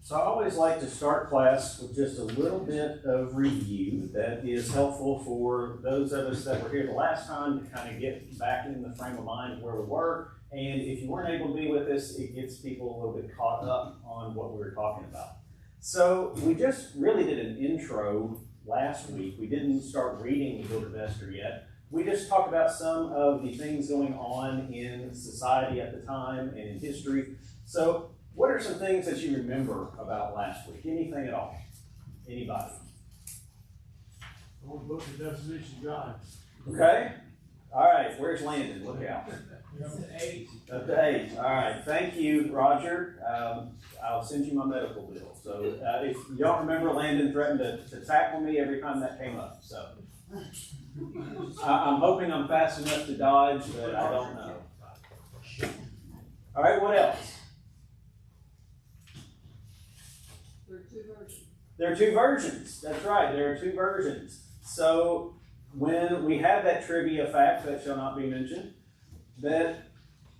So I always like to start class with just a little bit of review that is helpful for those of us that were here the last time to kind of get back in the frame of mind of where we were. And if you weren't able to be with us, it gets people a little bit caught up on what we were talking about. So we just really did an intro last week. We didn't start reading the book of Esther yet. We just talked about some of the things going on in society at the time and in history. So what are some things that you remember about last week? Anything at all? Anybody? I want to book the definition of God. Okay. All right. Where's Landon? Look out. Up to 8. Up to 8. All right. Thank you, Roger. I'll send you my medical bill. So if you don't remember, Landon threatened to tackle me every time that came up. So I'm hoping I'm fast enough to dodge, but I don't know. All right. What else? There are two versions. That's right. There are two versions. So when we have that trivia fact that shall not be mentioned, that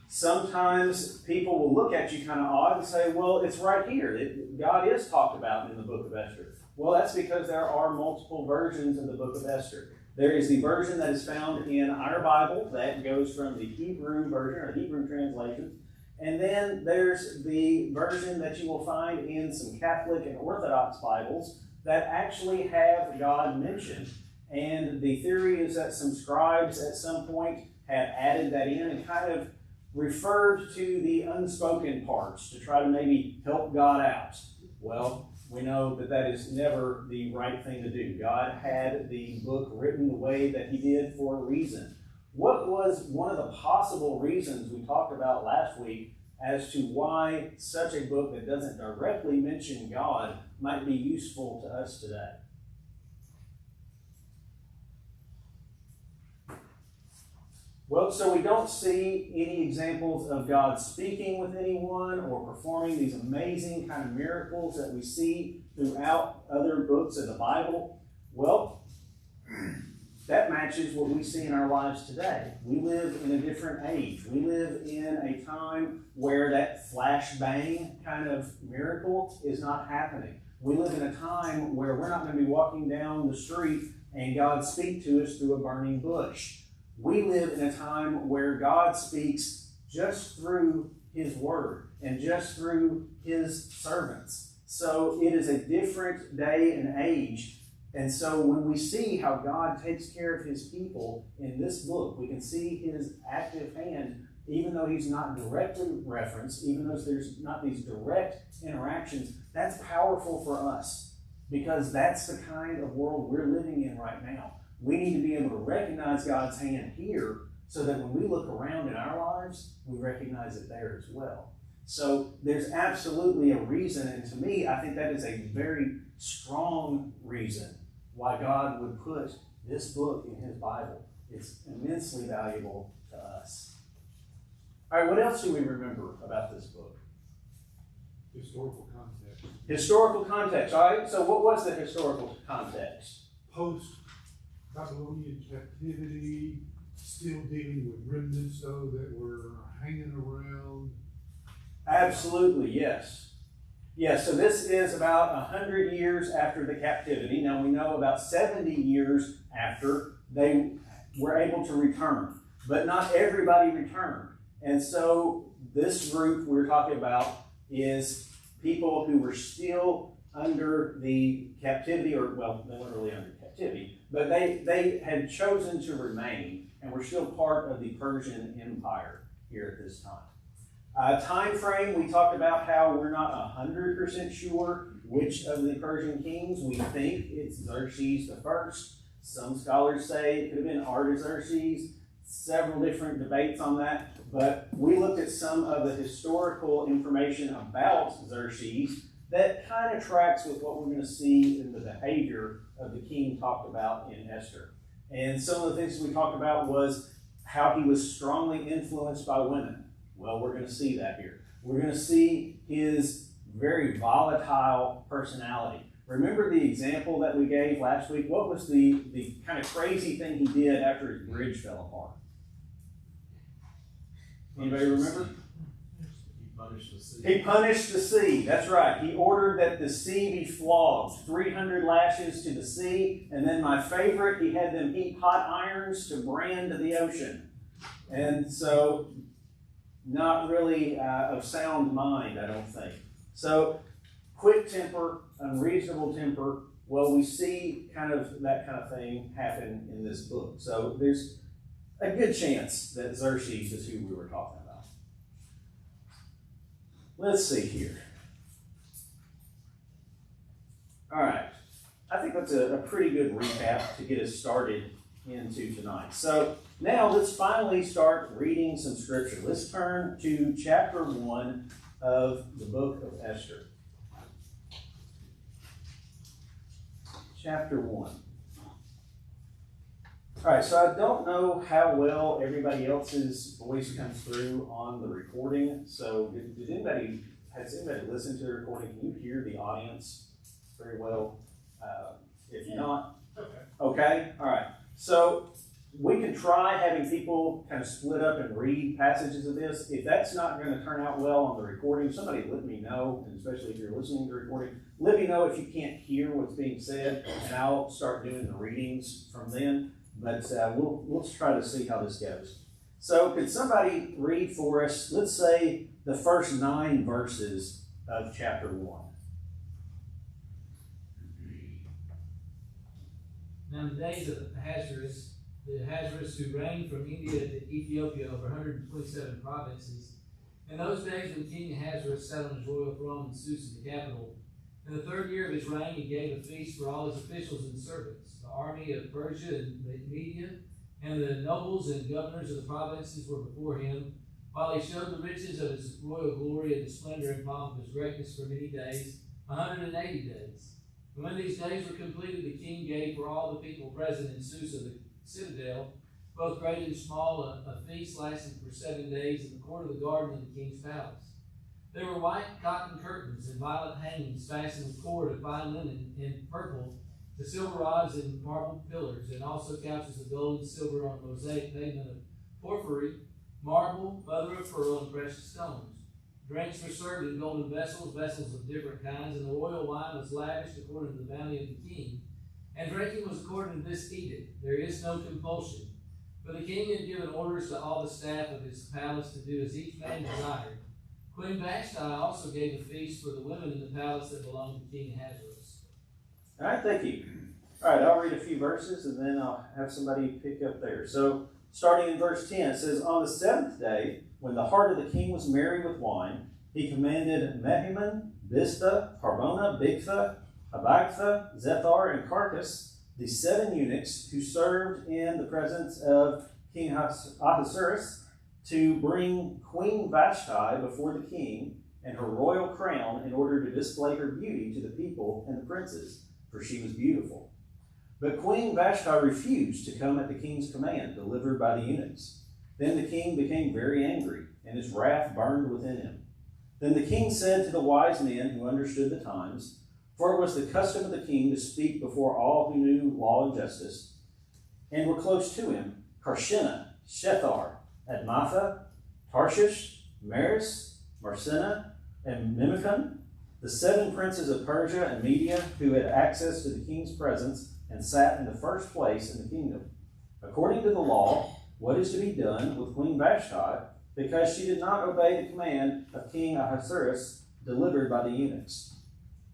sometimes people will look at you kind of odd and say, well, it's right here. God is talked about in the book of Esther. Well, that's because there are multiple versions of the book of Esther. There is the version that is found in our Bible that goes from the Hebrew version or Hebrew translation. And then there's the version that you will find in some Catholic and Orthodox Bibles that actually have God mentioned. And the theory is that some scribes at some point had added that in and kind of referred to the unspoken parts to try to maybe help God out. Well, we know that that is never the right thing to do. God had the book written the way that he did for a reason. What was one of the possible reasons we talked about last week as to why such a book that doesn't directly mention God might be useful to us today? Well, so we don't see any examples of God speaking with anyone or performing these amazing kind of miracles that we see throughout other books of the Bible. Well, that matches what we see in our lives today. We live in a different age. We live in a time where that flashbang kind of miracle is not happening. We live in a time where we're not going to be walking down the street and God speak to us through a burning bush. We live in a time where God speaks just through his word and just through his servants. So it is a different day and age. And so when we see how God takes care of his people in this book, we can see his active hand, even though he's not directly referenced, even though there's not these direct interactions. That's powerful for us because that's the kind of world we're living in right now. We need to be able to recognize God's hand here so that when we look around in our lives, we recognize it there as well. So there's absolutely a reason, and to me, I think that is a very strong reason why God would put this book in his Bible. It's immensely valuable to us. All right, what else do we remember about this book? Historical context. Historical context, all right? So what was the historical context? Post-Babylonian captivity, still dealing with remnants, though, that were hanging around. Absolutely, yes. Yes, so this is about 100 years after the captivity. Now we know about 70 years after they were able to return, but not everybody returned. And so this group we're talking about is people who were still under the captivity, or well, they weren't really under captivity, but they had chosen to remain and were still part of the Persian Empire here at this time. Time frame, we talked about how we're not 100% sure which of the Persian kings. We think it's Xerxes the first. Some scholars say it could have been Artaxerxes. Several different debates on that. But we looked at some of the historical information about Xerxes that kind of tracks with what we're going to see in the behavior of the king talked about in Esther. And some of the things we talked about was how he was strongly influenced by women. Well, we're going to see that here. We're going to see his very volatile personality. Remember the example that we gave last week? What was the kind of crazy thing he did after his bridge fell apart? Anybody remember? punished the sea. He punished the sea. That's right. He ordered that the sea be flogged, 300 lashes to the sea. And then my favorite, he had them heap hot irons to brand the ocean. And so, not really of sound mind, I don't think. So, quick temper, unreasonable temper. Well, we see kind of that kind of thing happen in this book. So, there's a good chance that Xerxes is who we were talking about. Let's see here. All right. I think that's a pretty good recap to get us started into tonight. So now let's finally start reading some scripture. Let's turn to chapter 1 of the book of Esther. Chapter 1. All right, so I don't know how well everybody else's voice comes through on the recording. So has anybody listened to the recording? Can you hear the audience very well? If not, okay, all right. So we can try having people kind of split up and read passages of this. If that's not going to turn out well on the recording, somebody let me know, and especially if you're listening to the recording, let me know if you can't hear what's being said, and I'll start doing the readings from then. But we'll try to see how this goes. So could somebody read for us, let's say, the first 9 verses of chapter 1? Now in the days of Ahasuerus, the Ahasuerus who reigned from India to Ethiopia over 127 provinces, in those days when King Ahasuerus sat on his royal throne in Susa, the capital, in the 3rd year of his reign, he gave a feast for all his officials and servants. The army of Persia and Media, and the nobles and governors of the provinces were before him, while he showed the riches of his royal glory and the splendor and pomp of his greatness for many days, 180 days. And when these days were completed, the king gave for all the people present in Susa, the citadel, both great and small, a feast lasting for 7 days in the court of the garden of the king's palace. There were white cotton curtains and violet hangings fastened with cord of fine linen and purple to silver rods and marble pillars, and also couches of gold and silver on mosaic pavement of porphyry, marble, mother of pearl, and precious stones. Drinks were served in golden vessels, vessels of different kinds, and the royal wine was lavished according to the bounty of the king. And drinking was according to this edict: there is no compulsion. For the king had given orders to all the staff of his palace to do as each man desired. Queen Vashti also gave a feast for the women in the palace that belonged to King Ahasuerus. All right, thank you. All right, I'll read a few verses and then I'll have somebody pick up there. So, starting in verse 10, it says, On the 7th day, when the heart of the king was merry with wine, he commanded Mehuman, Biztha, Harbona, Bigtha, Abagtha, Zethar, and Carcass, the 7 eunuchs who served in the presence of King Ahasuerus, to bring Queen Vashti before the king and her royal crown in order to display her beauty to the people and the princes, for she was beautiful. But Queen Vashti refused to come at the king's command delivered by the eunuchs. Then the king became very angry, and his wrath burned within him. Then the king said to the wise men who understood the times, for it was the custom of the king to speak before all who knew law and justice, and were close to him, Karshena, Shethar, Admatha, Tarshish, Maris, Marsena, and Mimicon, the 7 princes of Persia and Media who had access to the king's presence and sat in the first place in the kingdom. According to the law, what is to be done with Queen Vashti, because she did not obey the command of King Ahasuerus delivered by the eunuchs.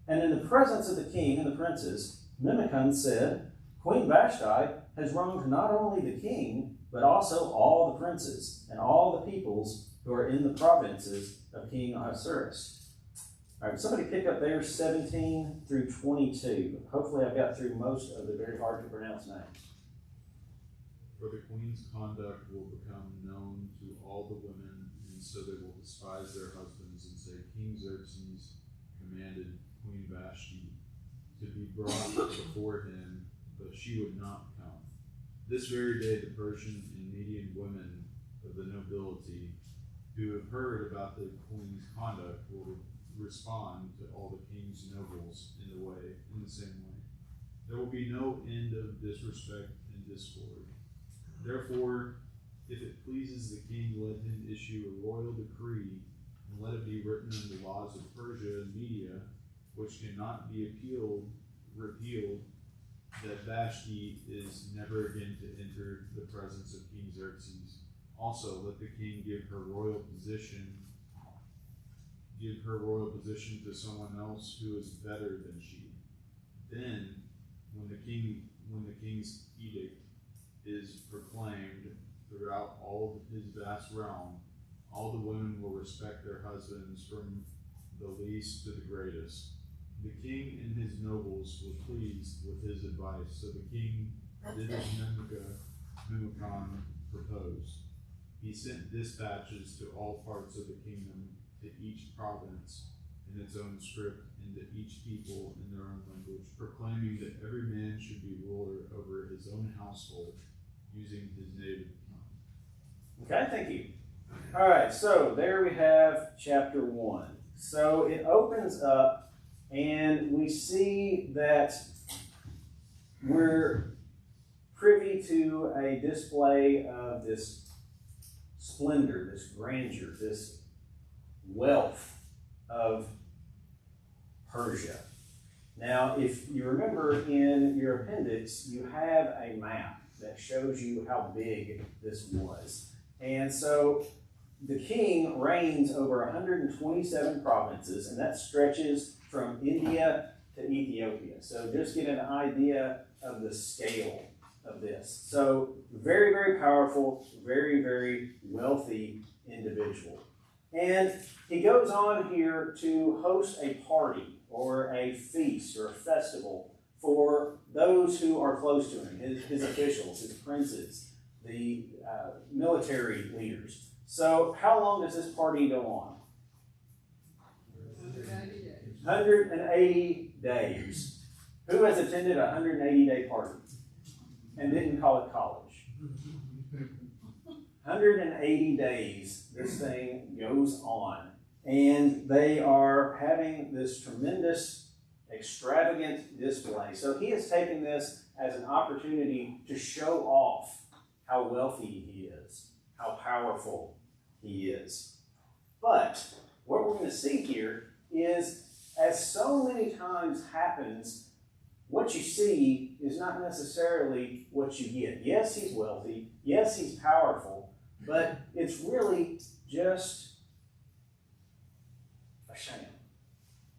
And in the presence of the king and the princes, Mimicon said, Queen Vashti has wronged not only the king, but also all the princes and all the peoples who are in the provinces of King Ahasuerus. All right, somebody pick up there 17 through 22. Hopefully I've got through most of the very hard to pronounce names. For the queen's conduct will become known to all the women, and so they will despise their husbands and say, King Xerxes commanded Queen Vashti to be brought before him, but she would not come. This very day the Persian and Median women of the nobility who have heard about the queen's conduct will respond to all the king's nobles in the same way. There will be no end of disrespect and discord. Therefore, if it pleases the king, let him issue a royal decree and let it be written in the laws of Persia and Media, which cannot be repealed, that Vashti is never again to enter the presence of King Xerxes. Also, let the king give her royal position to someone else who is better than she. Then, when the king's edict is proclaimed throughout all of his vast realm, all the women will respect their husbands from the least to the greatest. The king and his nobles were pleased with his advice, so the king did as Memucan proposed. He sent dispatches to all parts of the kingdom, to each province in its own script, and to each people in their own language, proclaiming that every man should be ruler over his own household, using his native tongue. Okay, thank you. All right, so there we have chapter 1. So it opens up, and we see that we're privy to a display of this splendor, this grandeur, this wealth of Persia. Now, if you remember in your appendix, you have a map that shows you how big this was. And so the king reigns over 127 provinces, and that stretches from India to Ethiopia. So just get an idea of the scale of this. So very, very powerful, very, very wealthy individual. And he goes on here to host a party or a feast or a festival for those who are close to him, his officials, his princes, the military leaders. So how long does this party go on? 180 days. Who has attended a 180-day party and didn't call it college? 180 days this thing goes on. And they are having this tremendous, extravagant display. So he has taken this as an opportunity to show off how wealthy he is, how powerful he is. But what we're going to see here is, as so many times happens, what you see is not necessarily what you get. Yes, he's wealthy. Yes, he's powerful. But it's really just a sham.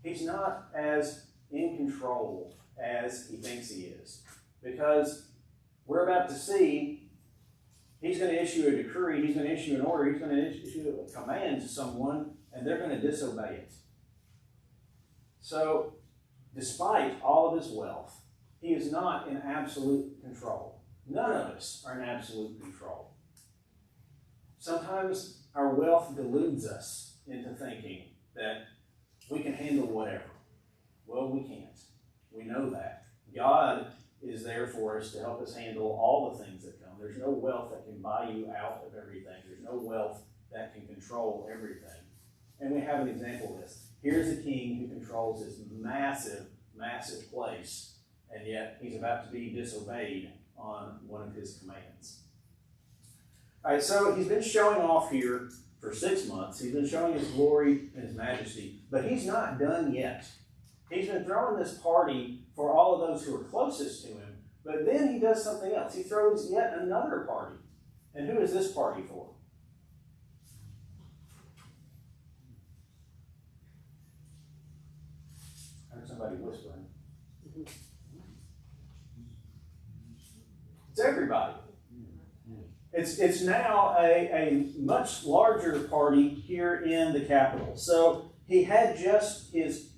He's not as in control as he thinks he is. Because we're about to see he's going to issue a decree, he's going to issue an order, he's going to issue a command to someone, and they're going to disobey it. So, despite all of his wealth, he is not in absolute control. None of us are in absolute control. Sometimes our wealth deludes us into thinking that we can handle whatever. Well, we can't. We know that. God is there for us to help us handle all the things that come. There's no wealth that can buy you out of everything. There's no wealth that can control everything. And we have an example of this. Here's a king who controls this massive, massive place, and yet he's about to be disobeyed on one of his commands. All right, so he's been showing off here for 6 months. He's been showing his glory and his majesty, but he's not done yet. He's been throwing this party for all of those who are closest to him, but then he does something else. He throws yet another party. And who is this party for? I heard somebody whispering. It's everybody. It's now a much larger party here in the capital. So he had just his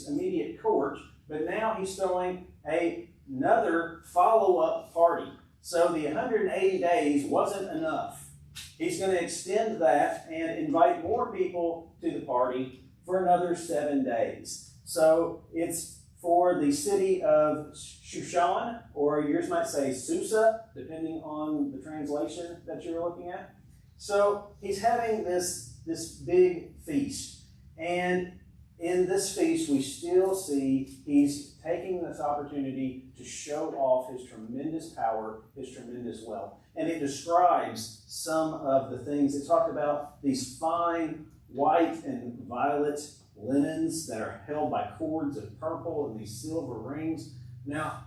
immediate court, but now he's throwing another follow-up party. So the 180 days wasn't enough. He's going to extend that and invite more people to the party for another 7 days. So it's for the city of Shushan, or yours might say Susa, depending on the translation that you're looking at. So he's having this big feast. And in this feast, we still see he's taking this opportunity to show off his tremendous power, his tremendous wealth. And it describes some of the things. It talked about these fine white and violet linens that are held by cords of purple and these silver rings. Now,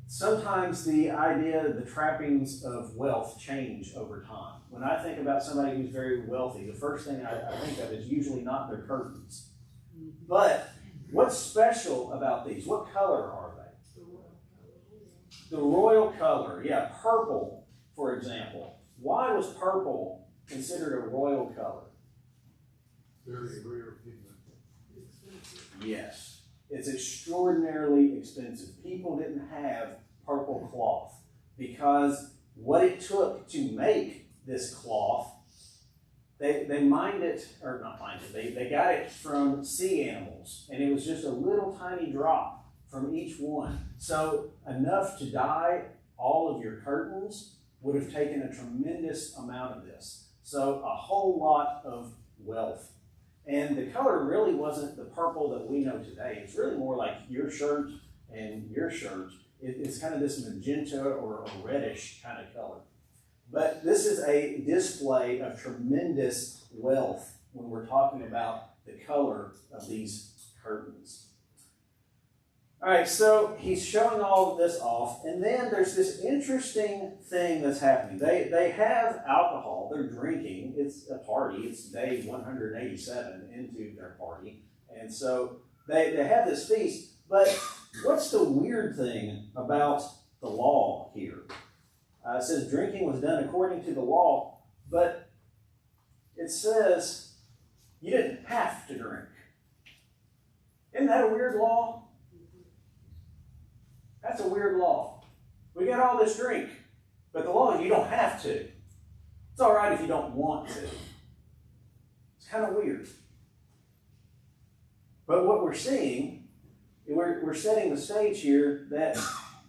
sometimes the idea, the trappings of wealth change over time. When I think about somebody who's very wealthy, the first thing I think of is usually not their curtains. But what's special about these? What color are they? The royal color. Yeah, purple, for example. Why was purple considered a royal color? Very rare pigment. Yes. It's extraordinarily expensive. People didn't have purple cloth because what it took to make this cloth, they mined it, or not mined it, they got it from sea animals, and it was just a little tiny drop from each one. So enough to dye all of your curtains would have taken a tremendous amount of this. So a whole lot of wealth. And the color really wasn't the purple that we know today. It's really more like your shirt and your shirt. It's kind of this magenta or a reddish kind of color. But this is a display of tremendous wealth when we're talking about the color of these curtains. All right, so he's showing all of this off, and then there's this interesting thing that's happening. They have alcohol, they're drinking, it's a party, it's day 187 into their party, and so they have this feast, but what's the weird thing about the law here? It says drinking was done according to the law, but it says you didn't have to drink. Isn't that a weird law? That's a weird law. We got all this drink, but the law is you don't have to. It's all right if you don't want to. It's kind of weird. But what we're seeing, we're setting the stage here that,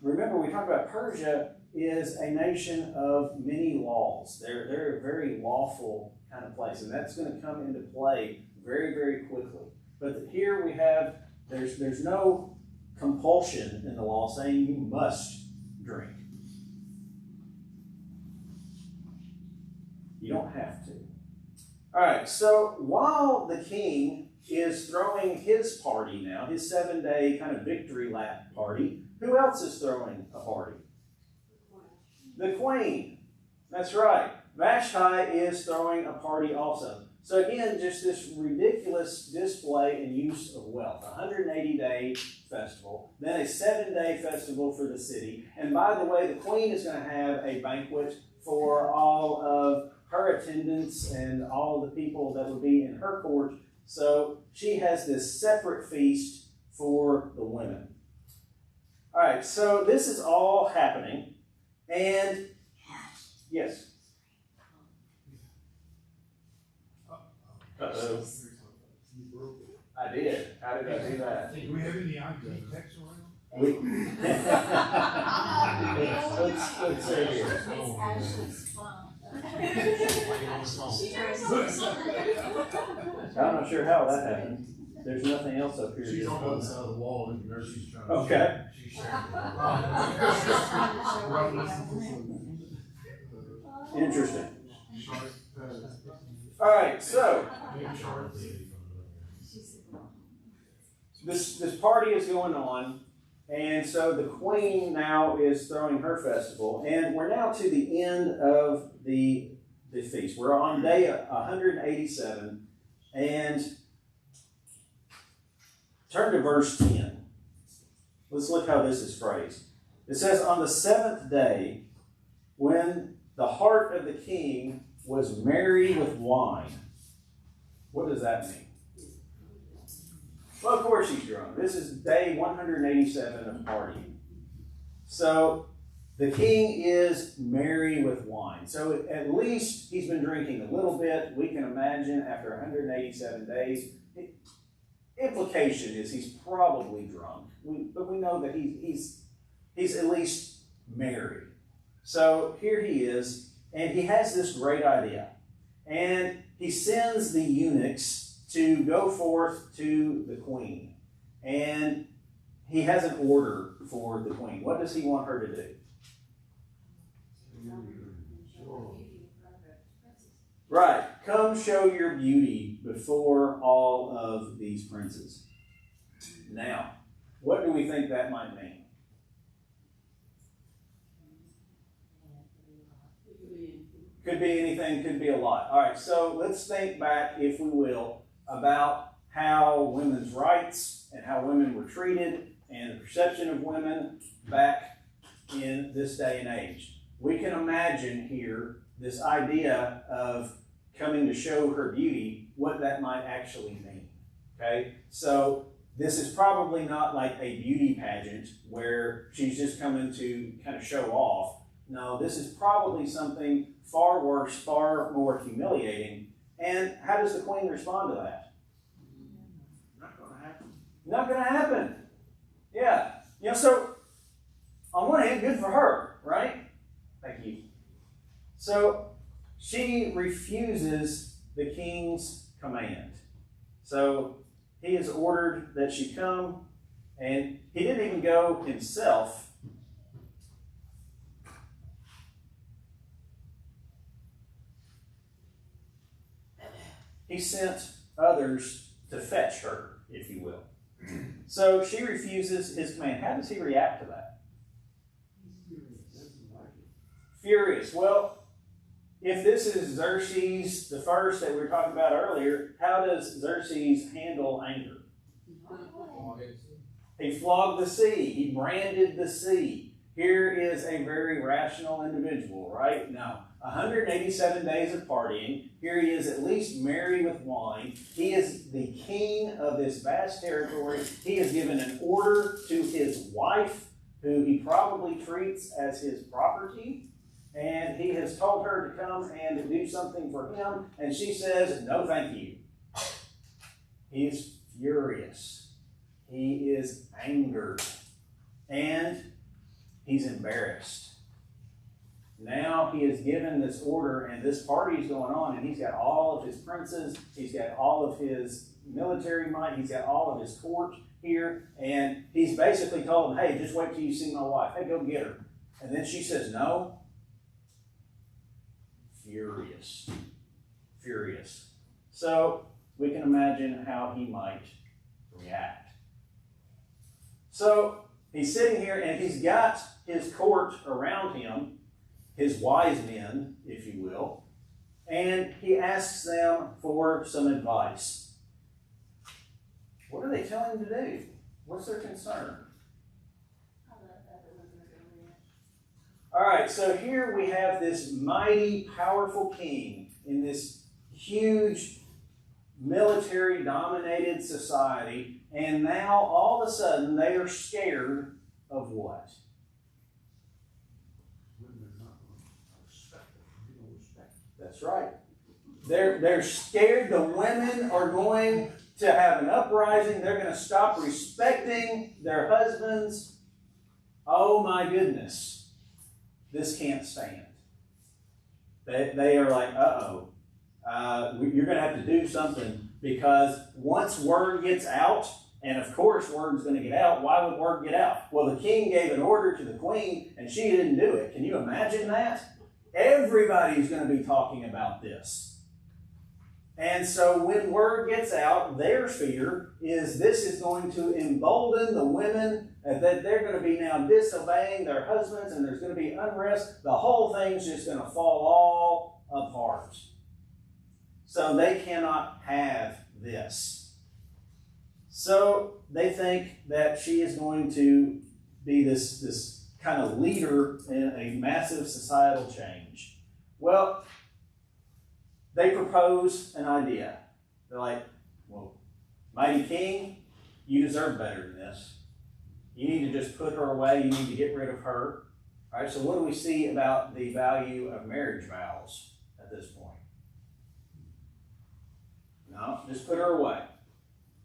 remember we talked about Persia is a nation of many laws. They're a very lawful kind of place, and that's going to come into play very, very quickly. But here we have, there's no compulsion in the law saying you must drink. You don't have to. All right, so while the king is throwing his party now, his 7-day kind of victory lap party, who else is throwing a party? The queen. That's right. Vashti is throwing a party also. So again, just this ridiculous display and use of wealth. A 180-day festival, then a 7-day festival for the city. And by the way, the queen is going to have a banquet for all of her attendants and all the people that would be in her court. So she has this separate feast for the women. All right, so this is all happening. And yes. Uh-oh. You broke it. I did. How did I do that? Do we have any IT techs around? Let's see here. It's Ashley's phone. I'm not sure how that happened. There's nothing else up here. She's on the other side of the wall and she's trying to. Okay. She's sharing. Interesting. All right, so this party is going on, and so the queen now is throwing her festival, and we're now to the end of the feast. We're on day 187, and turn to verse 10. Let's look how this is phrased. It says, on the 7th day, when the heart of the king was merry with wine. What does that mean? Well, of course he's drunk. This is day 187 of partying. So the king is merry with wine. So at least he's been drinking a little bit. We can imagine after 187 days. Implication is he's probably drunk. But we know that he's at least merry. So here he is. And he has this great idea. And he sends the eunuchs to go forth to the queen. And he has an order for the queen. What does he want her to do? Right. Come show your beauty before all of these princes. Now, what do we think that might mean? Could be anything, could be a lot. All right, so let's think back, if we will, about how women's rights and how women were treated and the perception of women back in this day and age. We can imagine here this idea of coming to show her beauty, what that might actually mean. Okay, so this is probably not like a beauty pageant where she's just coming to kind of show off. No, this is probably something far worse, far more humiliating. And how does the queen respond to that? Not gonna happen. Not going to happen. Yeah. So on one hand, good for her, right? Thank you. So she refuses the king's command. So he has ordered that she come, and he didn't even go himself. He sent others to fetch her, if you will. So she refuses his command. How does he react to that? Furious. Well, if this is Xerxes the first that we were talking about earlier, how does Xerxes handle anger? He flogged the sea. He branded the sea. Here is a very rational individual, right? Now, 187 days of partying. Here he is at least merry with wine. He is the king of this vast territory. He has given an order to his wife, who he probably treats as his property. And he has told her to come and do something for him. And she says, no, thank you. He is furious. He is angered. And he's embarrassed. Now he has given this order, and this party is going on, and he's got all of his princes, he's got all of his military might, he's got all of his court here, and he's basically told them, hey, just wait till you see my wife. Hey, go get her. And then she says, no. Furious. Furious. So we can imagine how he might react. So he's sitting here, and he's got his court around him, his wise men, if you will, and he asks them for some advice. What are they telling him to do? What's their concern? All right, so here we have this mighty, powerful king in this huge military-dominated society, and now all of a sudden they are scared of what? That's right. They're scared the women are going to have an uprising. They're going to stop respecting their husbands. Oh my goodness. This can't stand. They are like, uh-oh. You're going to have to do something, because once word gets out, and of course word's going to get out, why would word get out? Well, the king gave an order to the queen, and she didn't do it. Can you imagine that? Everybody's going to be talking about this. And so when word gets out, their fear is this is going to embolden the women, that they're going to be now disobeying their husbands, and there's going to be unrest. The whole thing's just going to fall all apart. So they cannot have this. So they think that she is going to be this kind of leader in a massive societal change. Well, they propose an idea. They're like, well, mighty king, you deserve better than this. You need to just put her away. You need to get rid of her. All right, so what do we see about the value of marriage vows at this point? No, just put her away.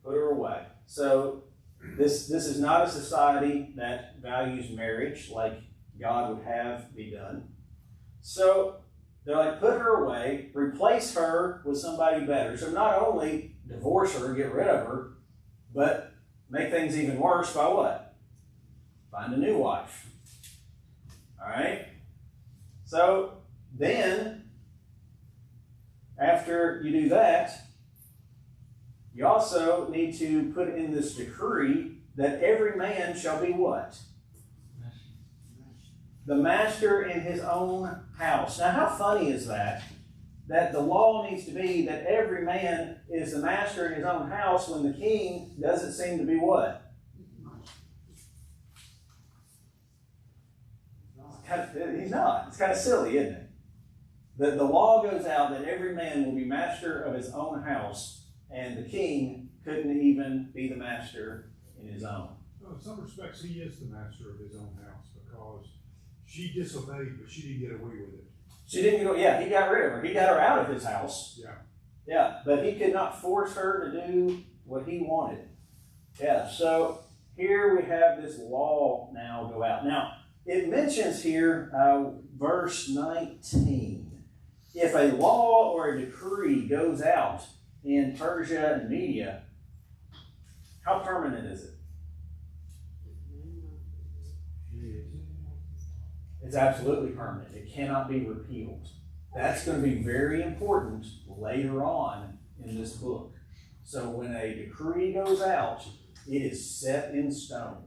Put her away. So this is not a society that values marriage like God would have be done. So they're like, put her away, replace her with somebody better. So not only divorce her, get rid of her, but make things even worse by what? Find a new wife. All right? So then after you do that, you also need to put in this decree that every man shall be what? The master in his own house. Now, how funny is that? That the law needs to be that every man is the master in his own house when the king doesn't seem to be what? He's not. It's kind of silly, isn't it? The law goes out that every man will be master of his own house, and the king couldn't even be the master in his own. Well, in some respects, he is the master of his own house because she disobeyed, but she didn't get away with it. She didn't go, yeah, he got rid of her. He got her out of his house. Yeah. Yeah, but he could not force her to do what he wanted. Yeah, so here we have this law now go out. Now, it mentions here, verse 19, if a law or a decree goes out in Persia and Media, how permanent is it? It's absolutely permanent. It cannot be repealed. That's going to be very important later on in this book. So when a decree goes out, it is set in stone.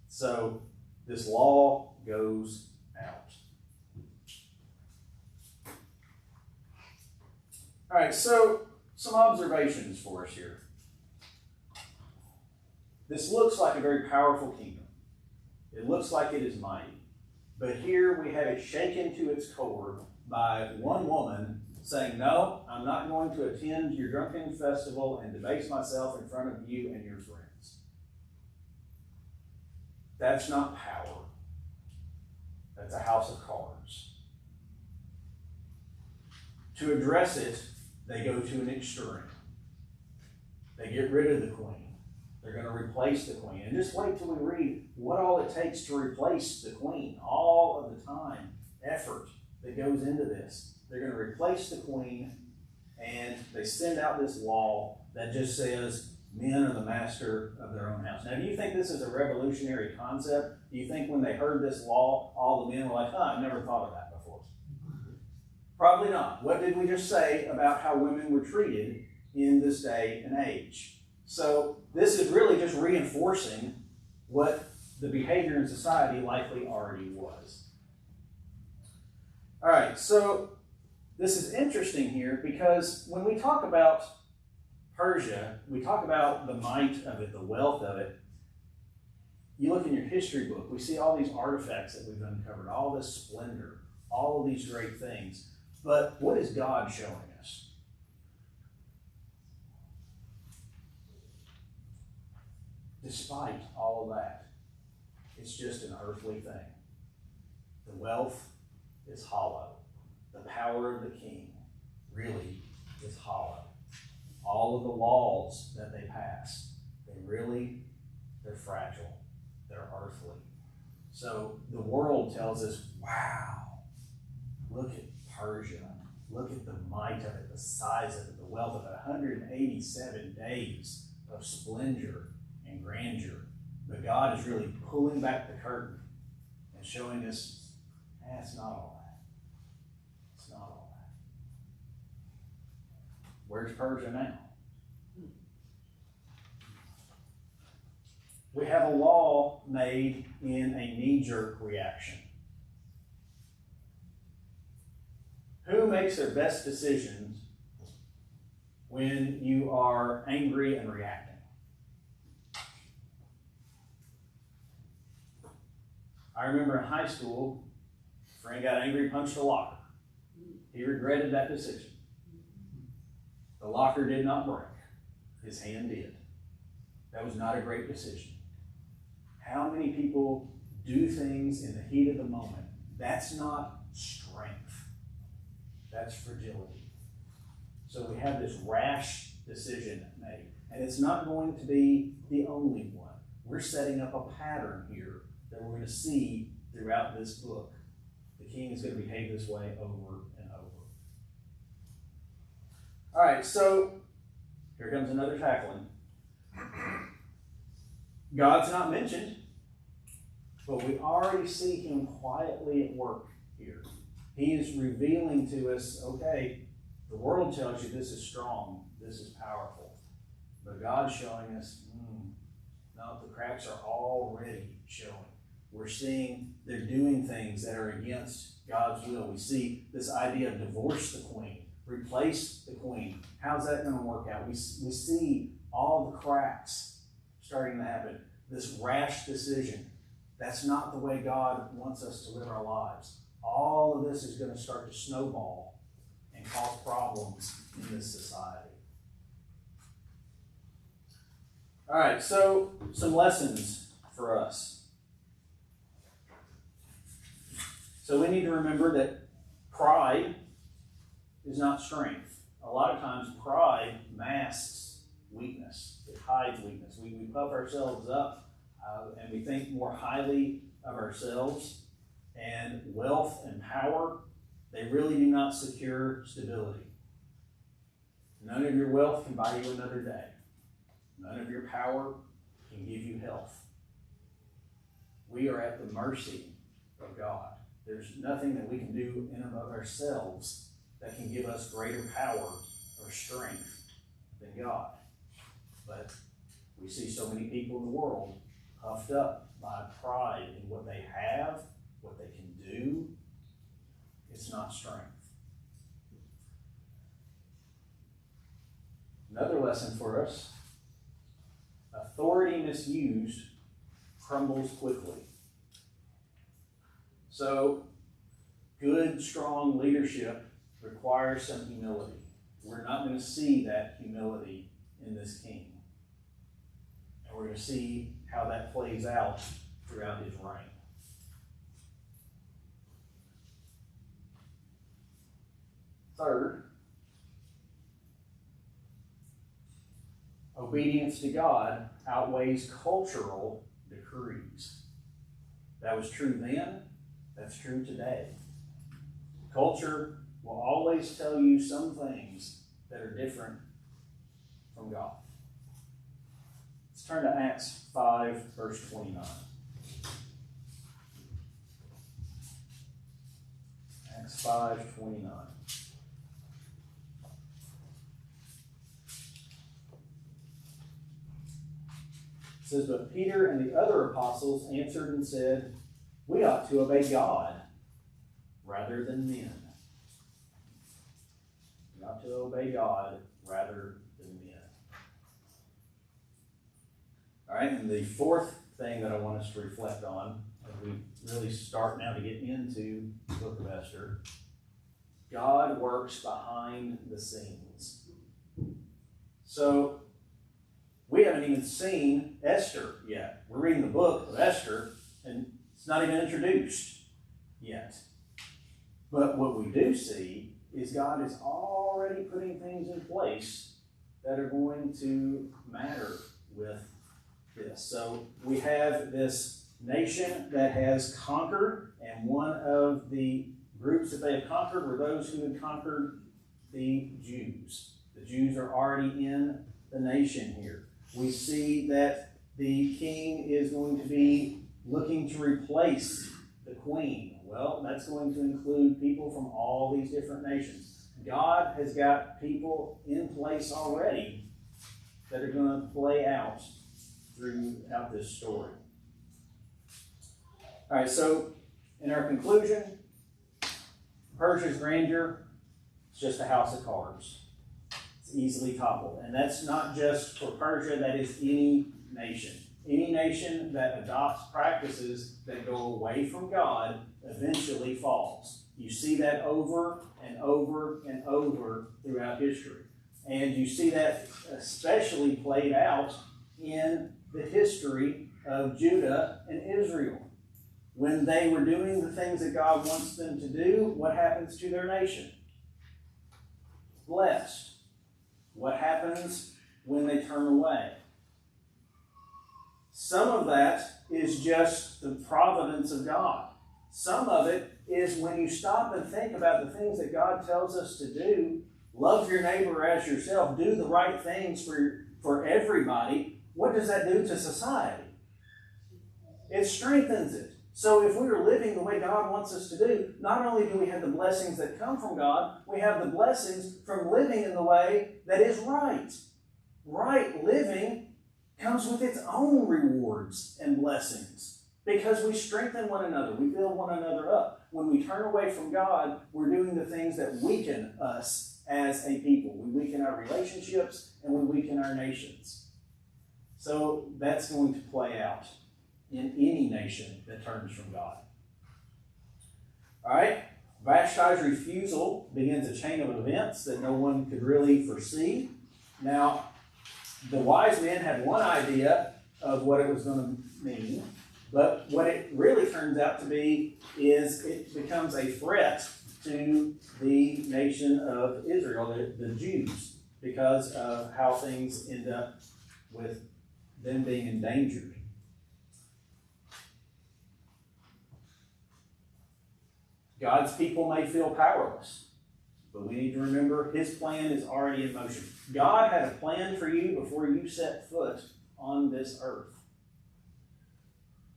So this law goes out. All right, so some observations for us here. This looks like a very powerful kingdom. It looks like it is mighty. But here we have it shaken to its core by one woman saying, no, I'm not going to attend your drunken festival and debase myself in front of you and your friends. That's not power. That's a house of cards. To address it, they go to an extreme. They get rid of the queen. They're going to replace the queen. And just wait till we read what all it takes to replace the queen. All of the time, effort that goes into this. They're going to replace the queen, and they send out this law that just says men are the master of their own house. Now, do you think this is a revolutionary concept? Do you think when they heard this law, all the men were like, I've never thought of that before? Probably not. What did we just say about how women were treated in this day and age? So this is really just reinforcing what the behavior in society likely already was. All right, so this is interesting here because when we talk about Persia, we talk about the might of it, the wealth of it. You look in your history book, we see all these artifacts that we've uncovered, all this splendor, all of these great things. But what is God showing us? Despite all of that, it's just an earthly thing. The wealth is hollow. The power of the king really is hollow. All of the laws that they pass, they're fragile. They're earthly. So the world tells us, wow, look at Persia. Look at the might of it, the size of it, the wealth of it. 187 days of splendor and grandeur. But God is really pulling back the curtain and showing us, it's not all that. It's not all that. Where's Persia now? We have a law made in a knee-jerk reaction. Who makes their best decisions when you are angry and reacting? I remember in high school, a friend got angry, punched a locker. He regretted that decision. The locker did not break. His hand did. That was not a great decision. How many people do things in the heat of the moment? That's not strength. That's fragility. So we have this rash decision made. And it's not going to be the only one. We're setting up a pattern here that we're going to see throughout this book. The king is going to behave this way over and over. All right, so here comes another tackling. God's not mentioned, but we already see him quietly at work here. He is revealing to us, okay, The world tells you this is strong, this is powerful. But God's showing us, no, the cracks are already showing. We're seeing they're doing things that are against God's will. We see this idea of divorce the queen, replace the queen. How's that going to work out? We see all the cracks starting to happen. This rash decision. That's not the way God wants us to live our lives. All of this is going to start to snowball and cause problems in this society. All right, so some lessons for us. So we need to remember that pride is not strength. A lot of times pride masks weakness. It hides weakness. We puff ourselves up and we think more highly of ourselves. And wealth and power, they really do not secure stability. None of your wealth can buy you another day. None of your power can give you health. We are at the mercy of God. There's nothing that we can do in and of ourselves that can give us greater power or strength than God. But we see so many people in the world puffed up by pride in what they have, what they can do. It's not strength. Another lesson for us: authority misused crumbles quickly. So, good, strong leadership requires some humility. We're not going to see that humility in this king. And we're going to see how that plays out throughout his reign. Third, obedience to God outweighs cultural decrees. That was true then, that's true today. Culture will always tell you some things that are different from God. Let's turn to Acts 5, verse 29. Acts 5:29. It says, but Peter and the other apostles answered and said, we ought to obey God rather than men. We ought to obey God rather than men. All right, and the fourth thing that I want us to reflect on as we really start now to get into the book of Esther, God works behind the scenes. So, we haven't even seen Esther yet. We're reading the book of Esther, and it's not even introduced yet. But what we do see is God is already putting things in place that are going to matter with this. So we have this nation that has conquered, and one of the groups that they have conquered were those who had conquered the Jews. The Jews are already in the nation here. We see that the king is going to be looking to replace the queen. Well, that's going to include people from all these different nations. God has got people in place already that are going to play out throughout this story. All right, so in our conclusion, Persia's grandeur is just a house of cards. It's easily toppled. And that's not just for Persia, that is any nation. Any nation that adopts practices that go away from God eventually falls. You see that over and over and over throughout history. And you see that especially played out in the history of Judah and Israel. When they were doing the things that God wants them to do, what happens to their nation? Blessed. What happens when they turn away? Some of that is just the providence of God. Some of it is when you stop and think about the things that God tells us to do. Love your neighbor as yourself. Do the right things for everybody. What does that do to society? It strengthens it. So if we are living the way God wants us to do, not only do we have the blessings that come from God, we have the blessings from living in the way that is right. Right living comes with its own rewards and blessings because we strengthen one another. We build one another up. When we turn away from God, we're doing the things that weaken us as a people. We weaken our relationships and we weaken our nations. So that's going to play out in any nation that turns from God. All right, Vashti's refusal begins a chain of events that no one could really foresee. Now, the wise men had one idea of what it was going to mean, but what it really turns out to be is it becomes a threat to the nation of Israel, the Jews, because of how things end up with them being endangered. God's people may feel powerless, but we need to remember His plan is already in motion. God had a plan for you before you set foot on this earth.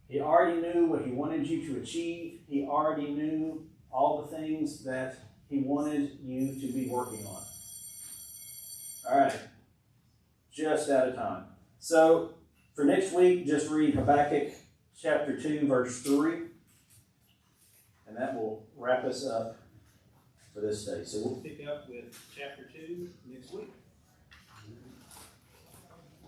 He already knew what He wanted you to achieve. He already knew all the things that He wanted you to be working on. All right, just out of time. So for next week, just read Habakkuk chapter 2, verse 3. And that will wrap us up for this day. So we'll pick up with chapter 2 next week.